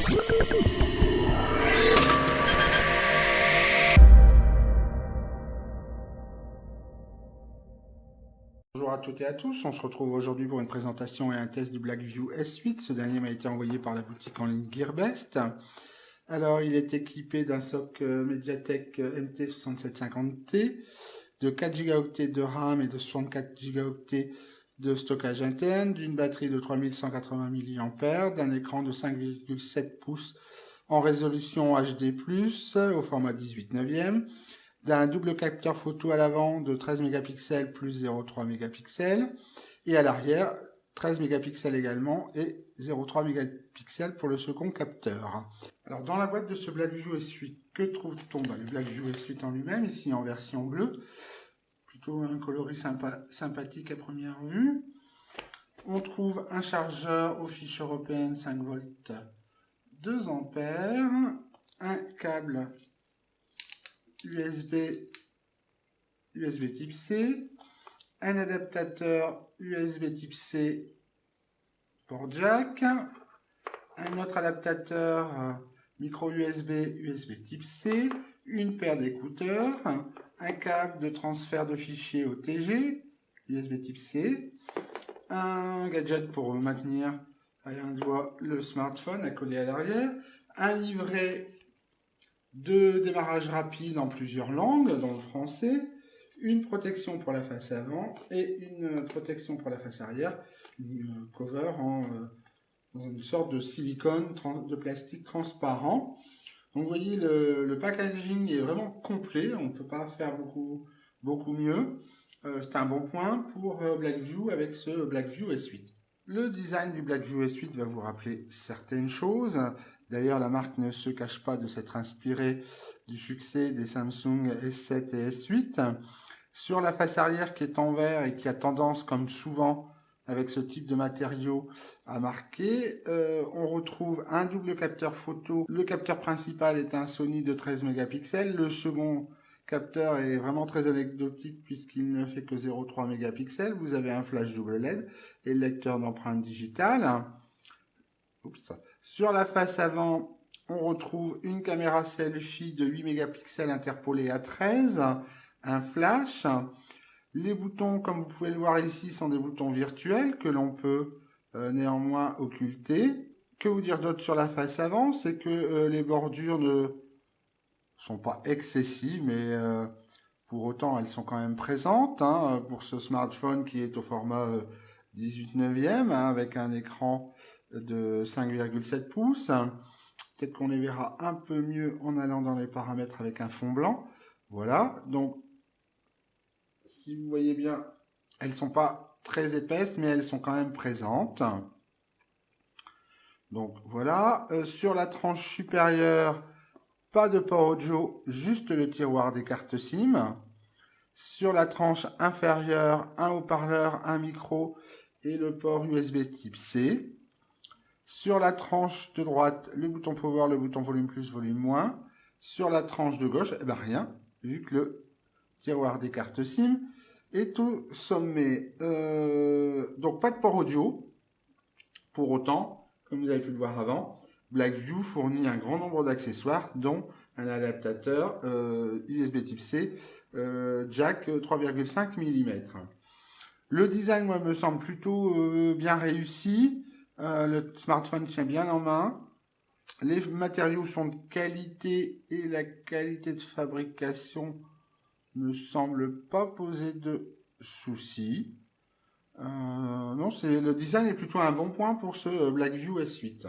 Bonjour à toutes et à tous, on se retrouve aujourd'hui pour une présentation et un test du Blackview S8. Ce dernier m'a été envoyé par la boutique en ligne Gearbest. Alors il est équipé d'un SoC Mediatek MT6750T, de 4 Go de RAM et de 64 Go de stockage interne, d'une batterie de 3180 mAh, d'un écran de 5,7 pouces en résolution HD+, au format 18/9, d'un double capteur photo à l'avant de 13 mégapixels plus 0,3 mégapixels, et à l'arrière 13 mégapixels également et 0,3 mégapixels pour le second capteur. Alors dans la boîte de ce Blackview S8, que trouve-t-on? Le Blackview S8 en lui-même, ici en version bleue, plutôt un coloris sympathique à première vue. On trouve un chargeur aux fiches européennes 5 volts 2 ampères, un câble USB type C, un adaptateur USB type C port jack, un autre adaptateur micro USB type C, une paire d'écouteurs, un câble de transfert de fichiers OTG USB type C, un gadget pour maintenir à un doigt le smartphone accolé à l'arrière, un livret de démarrage rapide en plusieurs langues, dont le français, une protection pour la face avant et une protection pour la face arrière, une cover dans une sorte de silicone de plastique transparent. Donc vous voyez, le packaging est vraiment complet, on ne peut pas faire beaucoup mieux. C'est un bon point pour Blackview avec ce Blackview S8. Le design du Blackview S8 va vous rappeler certaines choses. D'ailleurs, la marque ne se cache pas de s'être inspirée du succès des Samsung S7 et S8. Sur la face arrière qui est en verre et qui a tendance, comme souvent avec ce type de matériaux, à marquer, on retrouve un double capteur photo. Le capteur principal est un Sony de 13 mégapixels. Le second capteur est vraiment très anecdotique puisqu'il ne fait que 0,3 mégapixels. Vous avez un flash double LED et le lecteur d'empreintes digitales. Oups. Sur la face avant, on retrouve une caméra selfie de 8 mégapixels interpolée à 13, un flash. Les boutons, comme vous pouvez le voir ici, sont des boutons virtuels que l'on peut néanmoins occulter. Que vous dire d'autre sur la face avant? C'est que les bordures ne sont pas excessives, mais pour autant elles sont quand même présentes pour ce smartphone qui est au format 18/9, avec un écran de 5,7 pouces. Peut-être qu'on les verra un peu mieux en allant dans les paramètres avec un fond blanc. Voilà, donc si vous voyez bien, elles ne sont pas très épaisses, mais elles sont quand même présentes. Donc voilà, sur la tranche supérieure, pas de port audio, juste le tiroir des cartes SIM. Sur la tranche inférieure, un haut-parleur, un micro et le port USB type C. Sur la tranche de droite, le bouton power, le bouton volume plus, volume moins. Sur la tranche de gauche, rien, vu que le tiroir des cartes SIM est au sommet. Donc pas de port audio. Pour autant, comme vous avez pu le voir avant, Blackview fournit un grand nombre d'accessoires, dont un adaptateur USB type C, jack 3,5 mm. Le design, moi, me semble plutôt bien réussi. Le smartphone tient bien en main. Les matériaux sont de qualité et la qualité de fabrication ne semble pas poser de soucis. Non, le design est plutôt un bon point pour ce Blackview S8.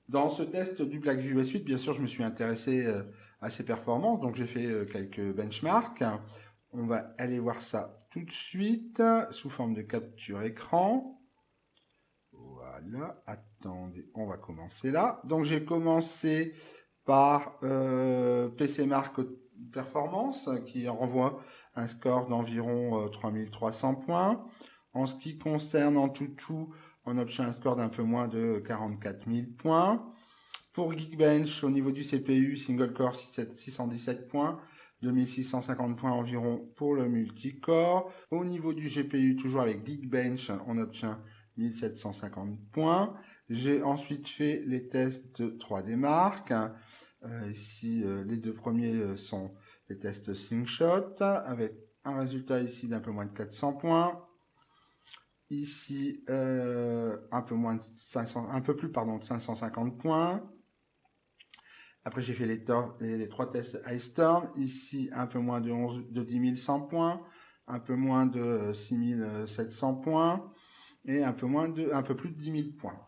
Dans ce test du Blackview S8, bien sûr, je me suis intéressé à ses performances, donc j'ai fait quelques benchmarks. On va aller voir ça tout de suite sous forme de capture écran. Voilà, attendez, on va commencer là. Donc j'ai commencé par PC Mark Performance qui renvoie un score d'environ 3300 points. En ce qui concerne en tout, on obtient un score d'un peu moins de 44 000 points. Pour Geekbench, au niveau du CPU, single core 617 points, 2650 points environ pour le multicore. Au niveau du GPU, toujours avec Geekbench, on obtient 1750 points. J'ai ensuite fait les tests de 3D Mark. Ici, les deux premiers sont les tests Slingshot, avec un résultat ici d'un peu moins de 400 points. Ici, un peu plus de 550 points. Après, j'ai fait les 3 tests Ice Storm. Ici, un peu moins de 10 100 points, un peu moins de 6 700 points et un peu plus de 10 000 points.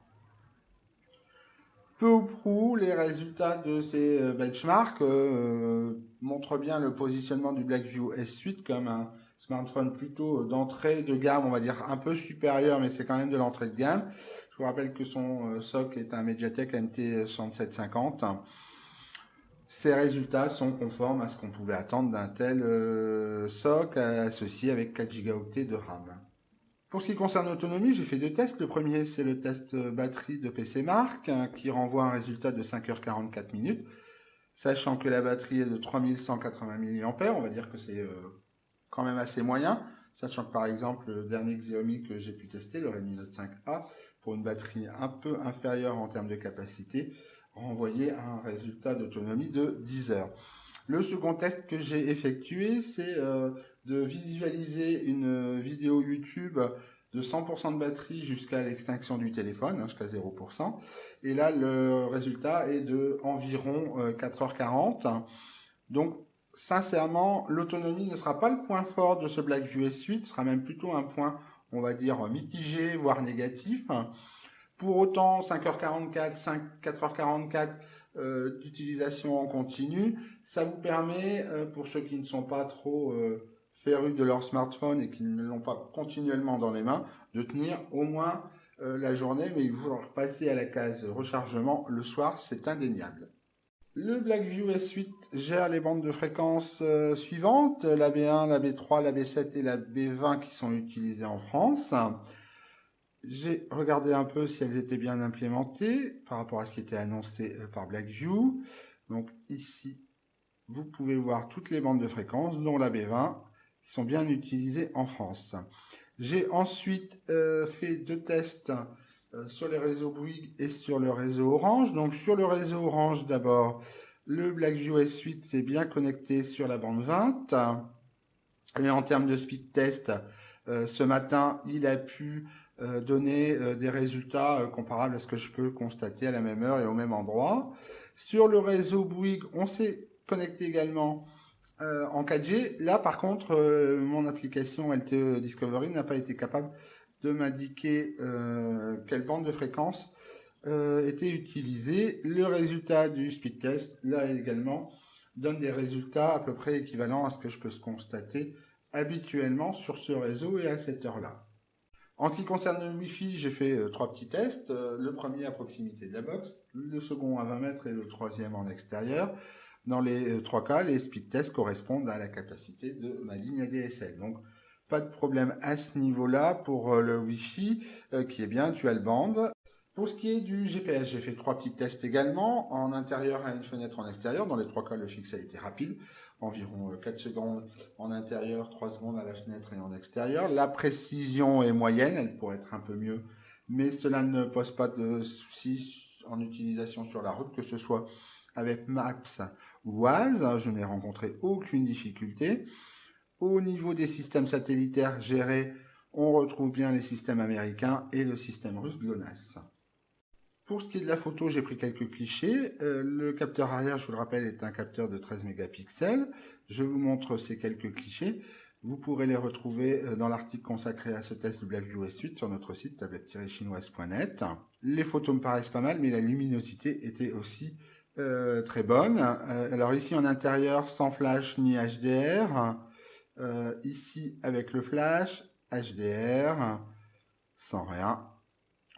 Peu ou prou, les résultats de ces benchmarks montrent bien le positionnement du Blackview S8 comme un smartphone plutôt d'entrée de gamme, on va dire un peu supérieur, mais c'est quand même de l'entrée de gamme. Je vous rappelle que son SoC est un MediaTek MT6750. Ces résultats sont conformes à ce qu'on pouvait attendre d'un tel SoC associé avec 4 Go de RAM. Pour ce qui concerne l'autonomie, j'ai fait 2 tests. Le premier, c'est le test batterie de PC Mark, qui renvoie un résultat de 5h44 minutes, sachant que la batterie est de 3180 mAh. On va dire que c'est quand même assez moyen, sachant que par exemple, le dernier Xiaomi que j'ai pu tester, le Redmi Note 5A, pour une batterie un peu inférieure en termes de capacité, renvoyait un résultat d'autonomie de 10 heures. Le second test que j'ai effectué, c'est de visualiser une vidéo YouTube de 100% de batterie jusqu'à l'extinction du téléphone, jusqu'à 0%. Et là, le résultat est de environ 4h40. Donc, sincèrement, l'autonomie ne sera pas le point fort de ce Blackview S8, ce sera même plutôt un point, on va dire, mitigé, voire négatif. Pour autant, 5h44, 4h44 d'utilisation en continu, ça vous permet, pour ceux qui ne sont pas trop férus de leur smartphone et qui ne l'ont pas continuellement dans les mains, de tenir au moins la journée, mais il faut passer à la case rechargement le soir, c'est indéniable. Le Blackview S8 gère les bandes de fréquences suivantes, la B1, la B3, la B7 et la B20 qui sont utilisées en France. J'ai regardé un peu si elles étaient bien implémentées par rapport à ce qui était annoncé par Blackview. Donc ici, vous pouvez voir toutes les bandes de fréquences, dont la B20, qui sont bien utilisées en France. J'ai ensuite fait 2 tests sur les réseaux Bouygues et sur le réseau Orange. Donc sur le réseau Orange d'abord, le Blackview S8 s'est bien connecté sur la bande 20. Et en termes de speed test, ce matin, il a pu donner des résultats comparables à ce que je peux constater à la même heure et au même endroit. Sur le réseau Bouygues, on s'est connecté également en 4G. Là, par contre, mon application LTE Discovery n'a pas été capable de m'indiquer quelle bande de fréquence était utilisée. Le résultat du speed test, là également, donne des résultats à peu près équivalents à ce que je peux constater habituellement sur ce réseau et à cette heure-là. En ce qui concerne le Wi-Fi, j'ai fait 3 petits tests. Le premier à proximité de la box, le second à 20 mètres et le troisième en extérieur. Dans les 3 cas, les speed tests correspondent à la capacité de ma ligne ADSL. Donc, pas de problème à ce niveau-là pour le Wi-Fi qui est bien dual band. Pour ce qui est du GPS, j'ai fait 3 petits tests également, en intérieur et une fenêtre en extérieur. Dans les 3 cas, le fixe a été rapide, environ 4 secondes en intérieur, 3 secondes à la fenêtre et en extérieur. La précision est moyenne, elle pourrait être un peu mieux, mais cela ne pose pas de soucis en utilisation sur la route, que ce soit avec Maps ou Waze. Je n'ai rencontré aucune difficulté. Au niveau des systèmes satellitaires gérés, on retrouve bien les systèmes américains et le système russe GLONASS. Pour ce qui est de la photo, j'ai pris quelques clichés. Le capteur arrière, je vous le rappelle, est un capteur de 13 mégapixels. Je vous montre ces quelques clichés. Vous pourrez les retrouver dans l'article consacré à ce test de Blackview S8 sur notre site tablette-chinoise.net. Les photos me paraissent pas mal, mais la luminosité était aussi très bonne. Alors ici en intérieur, sans flash ni HDR. Ici avec le flash, HDR, sans rien,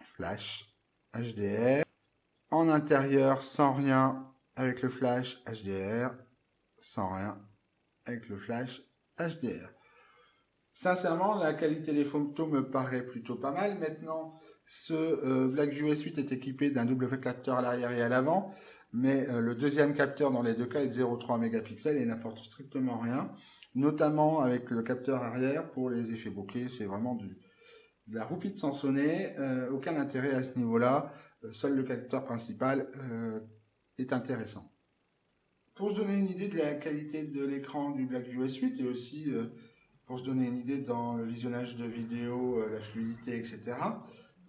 flash, HDR, en intérieur sans rien avec le flash HDR, sans rien avec le flash HDR. Sincèrement, la qualité des photos me paraît plutôt pas mal. Maintenant, ce Blackview S8 est équipé d'un double capteur à l'arrière et à l'avant, mais le deuxième capteur dans les deux cas est de 0,3 mégapixels et n'apporte strictement rien, notamment avec le capteur arrière pour les effets bokeh. C'est vraiment de la roupie de Sansonnet, aucun intérêt à ce niveau-là. seul le capteur principal est intéressant. Pour se donner une idée de la qualité de l'écran du Blackview S8 et aussi pour se donner une idée dans le visionnage de vidéos, la fluidité, etc.,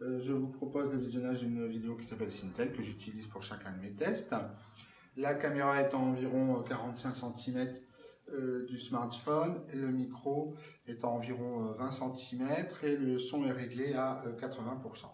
je vous propose le visionnage d'une vidéo qui s'appelle Sintel, que j'utilise pour chacun de mes tests. La caméra est à environ 45 cm du smartphone, et le micro est à environ 20 cm et le son est réglé à 80%.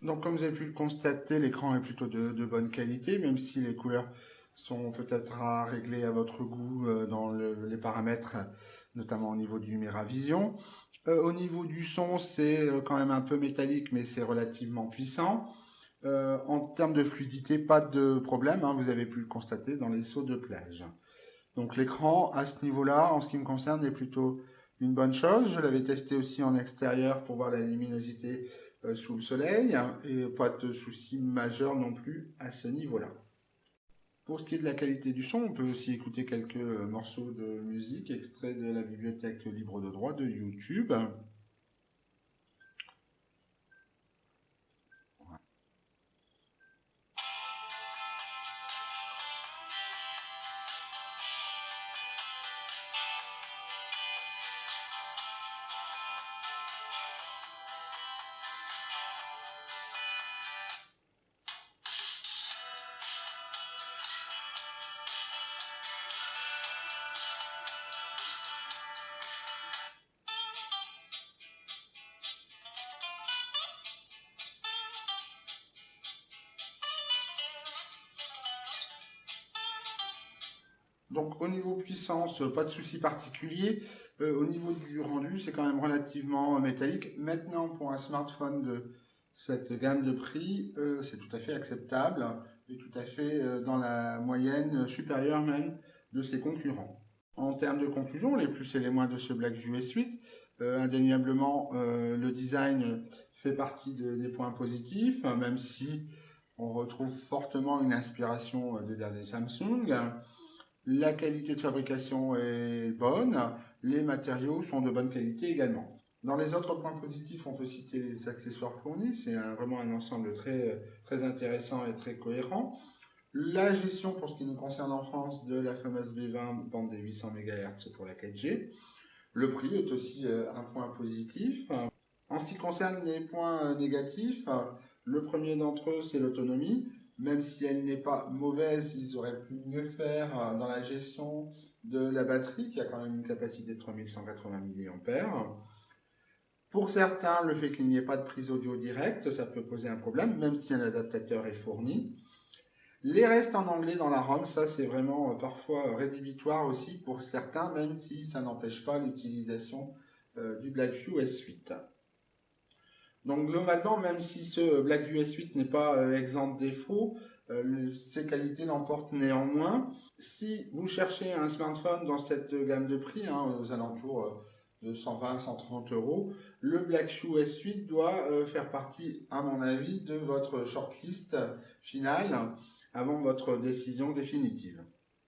Donc comme vous avez pu le constater, l'écran est plutôt de bonne qualité, même si les couleurs sont peut-être à régler à votre goût dans les paramètres, notamment au niveau du Meravision. Au niveau du son, c'est quand même un peu métallique, mais c'est relativement puissant. En termes de fluidité, pas de problème, hein, vous avez pu le constater dans les sauts de plage. Donc l'écran, à ce niveau-là, en ce qui me concerne, est plutôt une bonne chose. Je l'avais testé aussi en extérieur pour voir la luminosité sous le soleil, hein, et pas de soucis majeurs non plus à ce niveau-là. Pour ce qui est de la qualité du son, on peut aussi écouter quelques morceaux de musique extraits de la bibliothèque libre de droit de YouTube. Donc au niveau puissance, pas de souci particulier. Au niveau du rendu, c'est quand même relativement métallique. Maintenant, pour un smartphone de cette gamme de prix, c'est tout à fait acceptable et tout à fait dans la moyenne supérieure même de ses concurrents. En termes de conclusion, les plus et les moins de ce Blackview S8, indéniablement, le design fait partie des points positifs, même si on retrouve fortement une inspiration des derniers Samsung. La qualité de fabrication est bonne, les matériaux sont de bonne qualité également. Dans les autres points positifs, on peut citer les accessoires fournis, c'est vraiment un ensemble très intéressant et très cohérent. La gestion, pour ce qui nous concerne en France, de la fameuse B20 bande des 800 MHz pour la 4G. Le prix est aussi un point positif. En ce qui concerne les points négatifs, le premier d'entre eux, c'est l'autonomie. Même si elle n'est pas mauvaise, ils auraient pu mieux faire dans la gestion de la batterie, qui a quand même une capacité de 3180 mAh. Pour certains, le fait qu'il n'y ait pas de prise audio directe, ça peut poser un problème, même si un adaptateur est fourni. Les restes en anglais dans la ROM, ça c'est vraiment parfois rédhibitoire aussi pour certains, même si ça n'empêche pas l'utilisation du Blackview S8. Donc globalement, même si ce Blackview S8 n'est pas exempt de défauts, ses qualités l'emportent néanmoins. Si vous cherchez un smartphone dans cette gamme de prix, hein, aux alentours de 120-130 €, le Blackview S8 doit faire partie, à mon avis, de votre shortlist finale avant votre décision définitive.